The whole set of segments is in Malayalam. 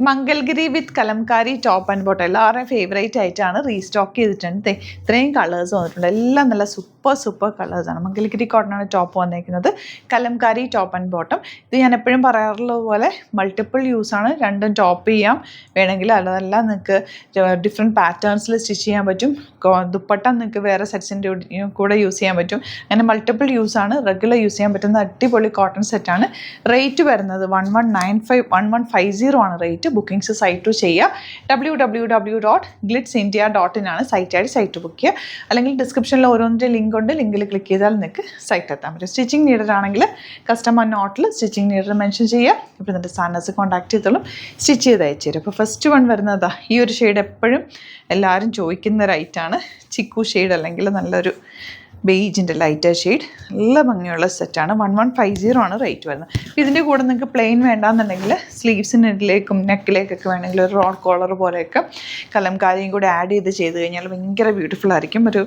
Mangalgiri with Kalamkari top and bottom എല്ലാവരുടെയും ഫേവറേറ്റ് ആയിട്ടാണ് റീസ്റ്റോക്ക് ചെയ്തിട്ടുണ്ട്. ഇത്രയും കളേഴ്സ് വന്നിട്ടുണ്ട്. എല്ലാം നല്ല സൂപ്പർ കളേഴ്സാണ്. മംഗൽഗിരി കോട്ടനാണ് ടോപ്പ് വന്നിരിക്കുന്നത്. Kalamkari top and bottom. ഇത് ഞാൻ എപ്പോഴും പറയാറുള്ളത് പോലെ മൾട്ടിപ്പിൾ യൂസാണ്. രണ്ടും ടോപ്പ് ചെയ്യാം വേണമെങ്കിൽ, അതല്ല നിങ്ങൾക്ക് ഡിഫറെൻറ്റ് പാറ്റേൺസിൽ സ്റ്റിച്ച് ചെയ്യാൻ പറ്റും. ദുപ്പട്ട നിങ്ങൾക്ക് വേറെ സെറ്റ്സിൻ്റെ കൂടെ യൂസ് ചെയ്യാൻ പറ്റും. അങ്ങനെ മൾട്ടിപ്പിൾ യൂസാണ്. റെഗുലർ യൂസ് ചെയ്യാൻ പറ്റുന്ന അടിപൊളി കോട്ടൺ സെറ്റാണ്. റേറ്റ് വരുന്നത് 1150 ആണ് റേറ്റ്. ബുക്കിംഗ്സ് സൈറ്റ് ചെയ്യുക. www.glitzindia.in ആണ് സൈറ്റ് ബുക്ക് ചെയ്യുക. അല്ലെങ്കിൽ ഡിസ്ക്രിപ്ഷനിൽ ഓരോന്നിൻ്റെ ലിങ്ക് ഉണ്ട്. ലിങ്കിൽ ക്ലിക്ക് ചെയ്താൽ നിങ്ങൾക്ക് സൈറ്റ് എത്താൻ പറ്റും. സ്റ്റിച്ചിങ് നീഡഡ് ആണെങ്കിൽ കസ്റ്റമർ നോട്ടിൽ സ്റ്റിച്ചിങ് നീഡഡ് മെൻഷൻ ചെയ്യുക. ഇപ്പോൾ എന്നിട്ട് സാനസ് കോൺടാക്ട് ചെയ്തോളും, സ്റ്റിച്ച് ചെയ്ത് അയച്ചു തരും. അപ്പോൾ ഫസ്റ്റ് വൺ വരുന്നതാ ഈ ഒരു ഷെയ്ഡ്. എപ്പോഴും എല്ലാവരും ചോദിക്കുന്ന ഒരു ഐറ്റാണ്. ചിക്കു ഷെയ്ഡ് അല്ലെങ്കിൽ നല്ലൊരു ബേജിൻ്റെ ലൈറ്റർ ഷെയ്ഡ്. നല്ല ഭംഗിയുള്ള സെറ്റാണ്. 1150 ആണ് റേറ്റ് വരുന്നത്. അപ്പോൾ ഇതിൻ്റെ കൂടെ നിങ്ങൾക്ക് പ്ലെയിൻ വേണ്ടാന്നുണ്ടെങ്കിൽ സ്ലീവ്സിനിലേക്കും നെക്കിലേക്കൊക്കെ വേണമെങ്കിൽ ഒരു റോഡ് കോളർ പോലെയൊക്കെ കലംകാരിയും കൂടെ ആഡ് ചെയ്ത് കഴിഞ്ഞാൽ ഭയങ്കര ബ്യൂട്ടിഫുൾ ആയിരിക്കും. ഒരു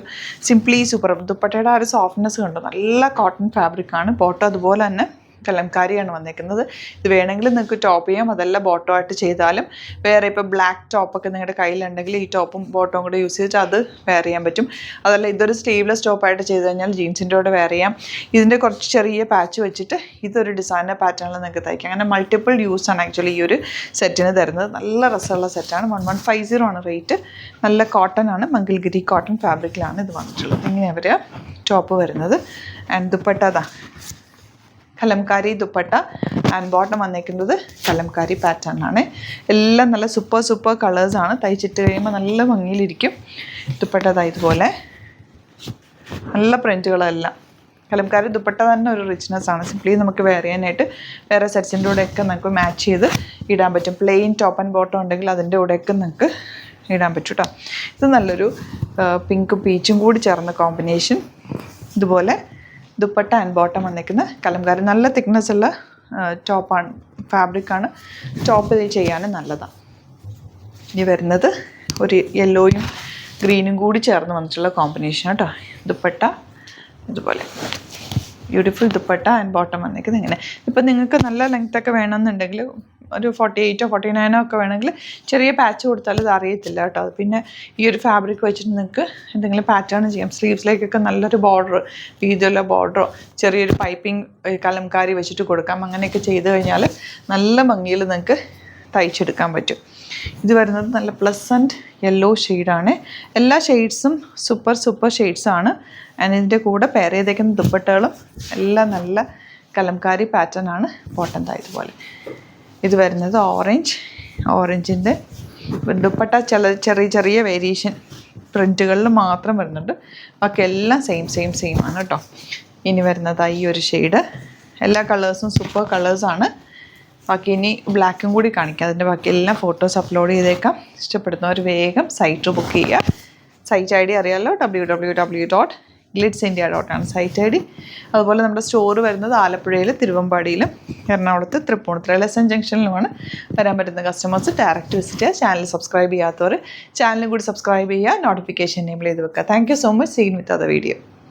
സിംപ്ലി സൂപ്പർ. ദുപ്പട്ടയുടെ ആ ഒരു സോഫ്റ്റ്നെസ് കണ്ടോ, നല്ല കോട്ടൺ ഫാബ്രിക്കാണ്. ബോട്ടം അതുപോലെ തന്നെ കലംകാരിയാണ് വന്നിരിക്കുന്നത്. ഇത് വേണമെങ്കിൽ നിങ്ങൾക്ക് ടോപ്പ് ചെയ്യാം, അതല്ല ബോട്ടോ ആയിട്ട് ചെയ്താലും. വേറെ ഇപ്പോൾ ബ്ലാക്ക് ടോപ്പൊക്കെ നിങ്ങളുടെ കയ്യിലുണ്ടെങ്കിൽ ഈ ടോപ്പും ബോട്ടവും കൂടെ യൂസ് ചെയ്തിട്ട് അത് വെയർ ചെയ്യാൻ പറ്റും. അതല്ല ഇതൊരു സ്ലീവ്ലെസ് ടോപ്പായിട്ട് ചെയ്ത് കഴിഞ്ഞാൽ ജീൻസിൻ്റെ കൂടെ വെയർ ചെയ്യാം. ഇതിൻ്റെ കുറച്ച് ചെറിയ പാച്ച് വെച്ചിട്ട് ഇതൊരു ഡിസൈനർ പാറ്റേണിൽ നിങ്ങൾക്ക് തയ്ക്കാം. അങ്ങനെ മൾട്ടിപ്പിൾ യൂസാണ് ആക്ച്വലി ഈ ഒരു സെറ്റിന് തരുന്നത്. നല്ല രസമുള്ള സെറ്റാണ്. 1150 ആണ് റേറ്റ്. നല്ല കോട്ടൺ ആണ്. മംഗൽഗിരി കോട്ടൺ ഫാബ്രിക്കിലാണ് ഇത് വന്നിട്ടുള്ളത്. ഇങ്ങനെ വരിക ടോപ്പ് വരുന്നത്. ആൻഡ് ദുപ്പട്ട അതാ കലംകാരി ദുപ്പട്ട ആൻഡ് ബോട്ടം വന്നിരിക്കുന്നത് കലംകാരി പാറ്റേൺ ആണ്. എല്ലാം നല്ല സൂപ്പർ കളേഴ്സാണ്. തയ്ച്ചിട്ട് കഴിയുമ്പോൾ നല്ല ഭംഗിയിലിരിക്കും. ദുപ്പട്ട ഇതുപോലെ നല്ല പ്രിൻറ്റുകളെല്ലാം. കലംകാരി ദുപ്പട്ട തന്നെ ഒരു റിച്ച്നെസ് ആണ്. സിംപ്ലി നമുക്ക് വെയർ ചെയ്യാനായിട്ട് വേറെ സെറ്റ്സിൻ്റെ കൂടെയൊക്കെ നമുക്ക് മാച്ച് ചെയ്ത് ഇടാൻ പറ്റും. പ്ലെയിൻ ടോപ്പ് ആൻഡ് ബോട്ടം ഉണ്ടെങ്കിൽ അതിൻ്റെ കൂടെയൊക്കെ നിങ്ങൾക്ക് ഇടാൻ പറ്റും കേട്ടോ. ഇത് നല്ലൊരു പിങ്കും പീച്ചും കൂടി ചേർന്ന കോമ്പിനേഷൻ. ഇതുപോലെ ദുപ്പട്ട ആൻഡ് ബോട്ടം വന്നിരിക്കുന്ന കലംകാരി. നല്ല തിക്നെസ് ഉള്ള ടോപ്പാണ്, ഫാബ്രിക്കാണ്. ടോപ്പ് ചെയ്യാനും നല്ലതാണ്. ഇനി വരുന്നത് ഒരു യെല്ലോയും ഗ്രീനും കൂടി ചേർന്ന് വന്നിട്ടുള്ള കോമ്പിനേഷൻ കേട്ടോ. ദുപ്പട്ട ഇതുപോലെ ബ്യൂട്ടിഫുൾ ദുപ്പട്ട ആൻഡ് ബോട്ടം വന്നിരിക്കുന്നത് ഇങ്ങനെ. ഇപ്പം നിങ്ങൾക്ക് നല്ല ലെങ്ത്തൊക്കെ വേണമെന്നുണ്ടെങ്കിൽ ഒരു 48 49 ഒക്കെ വേണമെങ്കിൽ ചെറിയ പാച്ച് കൊടുത്താൽ ഇത് അറിയത്തില്ല കേട്ടോ. അത് പിന്നെ ഈ ഒരു ഫാബ്രിക് വെച്ചിട്ട് നിങ്ങൾക്ക് എന്തെങ്കിലും പാറ്റേൺ ചെയ്യാം. സ്ലീവ്സിലേക്കൊക്കെ നല്ലൊരു ബോർഡർ, വീതിയുള്ള ബോർഡറോ ചെറിയൊരു പൈപ്പിംഗ് കലംകാരി വെച്ചിട്ട് കൊടുക്കാം. അങ്ങനെയൊക്കെ ചെയ്ത് കഴിഞ്ഞാൽ നല്ല ഭംഗിയിൽ നിങ്ങൾക്ക് തയ്ച്ചെടുക്കാൻ പറ്റും. ഇത് വരുന്നത് നല്ല പ്ലസൻറ്റ് യെല്ലോ ഷെയ്ഡാണ്. എല്ലാ ഷെയ്ഡ്സും സൂപ്പർ ഷെയ്ഡ്സാണ്. ആൻഡ് ഇതിൻ്റെ കൂടെ പെയർ ചെയ്തേക്കുന്ന ദുപ്പട്ടകളും എല്ലാം നല്ല കലംകാരി പാറ്റേൺ ആണ്. ബോട്ടം ഇതുപോലെ. ഇത് വരുന്നത് ഓറഞ്ചിൻ്റെ ദുപ്പട്ട. ചെറിയ വേരിയേഷൻ പ്രിൻറ്റുകളിൽ മാത്രം വരുന്നുണ്ട്. ബാക്കി എല്ലാം സെയിം ആണ് കേട്ടോ. ഇനി വരുന്നത് ഈ ഒരു ഷെയ്ഡ്. എല്ലാ കളേഴ്സും സൂപ്പർ കളേഴ്സാണ്. ബാക്കി ഇനി ബ്ലാക്കും കൂടി കാണിക്കാം. അതിൻ്റെ ബാക്കി എല്ലാം ഫോട്ടോസ് അപ്ലോഡ് ചെയ്തേക്കാം. ഇഷ്ടപ്പെടുന്നവർ വേഗം സൈറ്റ് ബുക്ക് ചെയ്യുക. സൈറ്റ് ഐ ഡി അറിയാമല്ലോ, www.glitzindia.in സൈറ്റ് ഐ ഡി. അതുപോലെ നമ്മുടെ സ്റ്റോർ വരുന്നത് ആലപ്പുഴയിൽ, തിരുവമ്പാടിയിലും, എറണാകുളത്ത്, തൃപ്പൂണിത്തുറ LSN ജംഗ്ഷനിലുമാണ്. വരാൻ പറ്റുന്ന കസ്റ്റമേഴ്സ് ഡയറക്റ്റ് വിസിറ്റ് ചെയ്യുക. ചാനൽ സബ്സ്ക്രൈബ് ചെയ്യാത്തവർ ചാനലും കൂടി സബ്സ്ക്രൈബ് ചെയ്യുക. നോട്ടിഫിക്കേഷൻ എനേബിൾ ചെയ്ത് വെക്കുക. Thank you so much. Seen with other video.